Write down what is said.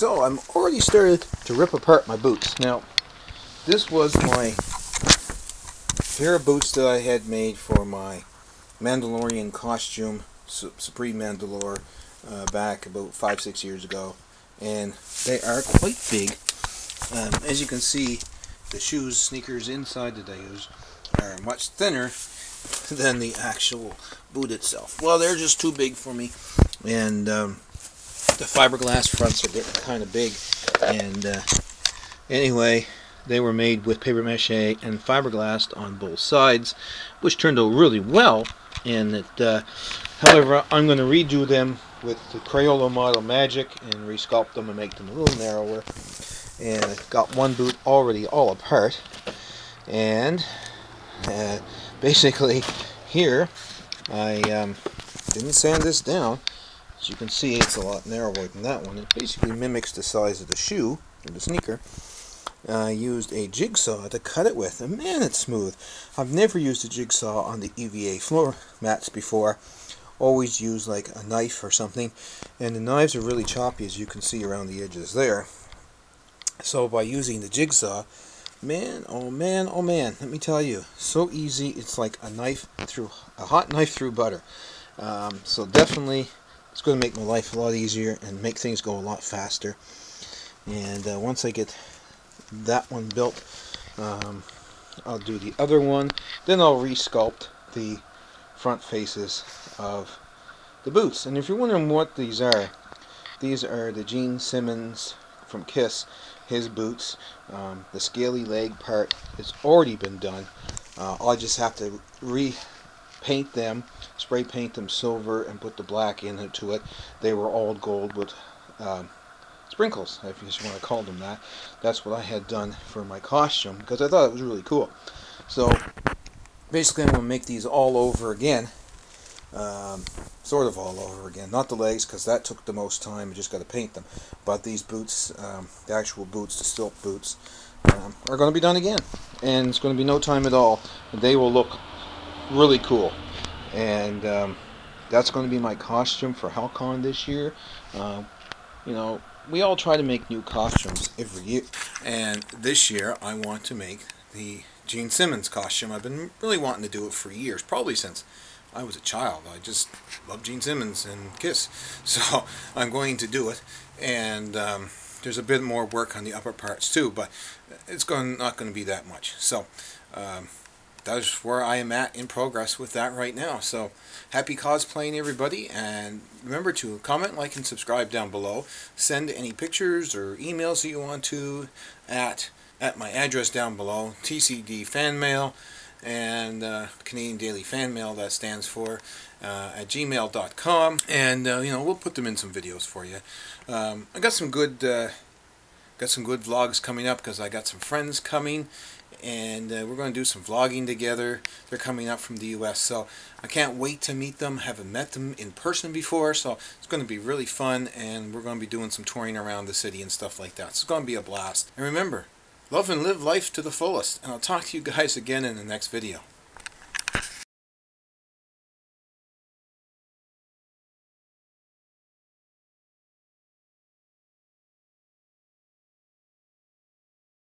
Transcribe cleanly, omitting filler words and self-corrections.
So I'm already started to rip apart my boots. Now, this was my pair of boots that I had made for my Mandalorian costume, Supreme Mandalore, back about 5-6 years ago, and they are quite big. As you can see, the shoes, sneakers inside that I use are much thinner than the actual boot itself. Well, they're just too big for me, and the fiberglass fronts are getting kind of big, and anyway, they were made with paper mache and fiberglass on both sides, which turned out really well. And however, I'm going to redo them with the Crayola Model Magic and resculpt them and make them a little narrower. And I've got one boot already all apart, and basically here I didn't sand this down. As you can see, it's a lot narrower than that one. It basically mimics the size of the shoe, or the sneaker. I used a jigsaw to cut it with, and man, it's smooth. I've never used a jigsaw on the EVA floor mats before. Always use like a knife or something, and the knives are really choppy, as you can see around the edges there. So by using the jigsaw, man, oh man, oh man, let me tell you, so easy. It's like a hot knife through butter. So definitely, it's going to make my life a lot easier and make things go a lot faster. And once I get that one built, I'll do the other one. Then I'll resculpt the front faces of the boots. And if you're wondering what these are the Gene Simmons from Kiss, his boots. The scaly leg part has already been done. I just have to repaint them, spray paint them silver, and put the black into it. They were all gold with sprinkles, if you just want to call them that. That's what I had done for my costume, because I thought it was really cool. So basically I'm going to make these all over again. Sort of all over again. Not the legs, because that took the most time. I just got to paint them. But these boots, the actual boots, the silk boots, are going to be done again. And it's going to be no time at all. They will look really cool. And that's going to be my costume for HalCon this year. You know, we all try to make new costumes every year. And this year I want to make the Gene Simmons costume. I've been really wanting to do it for years, probably since I was a child. I just love Gene Simmons and Kiss, so I'm going to do it. And there's a bit more work on the upper parts too, but it's not going to be that much. So that's where I am at in progress with that right now. So happy cosplaying, everybody, and remember to comment, like, and subscribe down below. Send any pictures or emails that you want to at my address down below, TCD Fan Mail, and Canadian Daily Fan Mail, that stands for, at gmail.com, and you know, we'll put them in some videos for you. I got some good vlogs coming up, because I got some friends coming, and we're going to do some vlogging together. They're coming up from the US, so I can't wait to meet them. Haven't met them in person before, so it's going to be really fun, and we're going to be doing some touring around the city and stuff like that. So it's going to be a blast. And remember, love and live life to the fullest, and I'll talk to you guys again in the next video.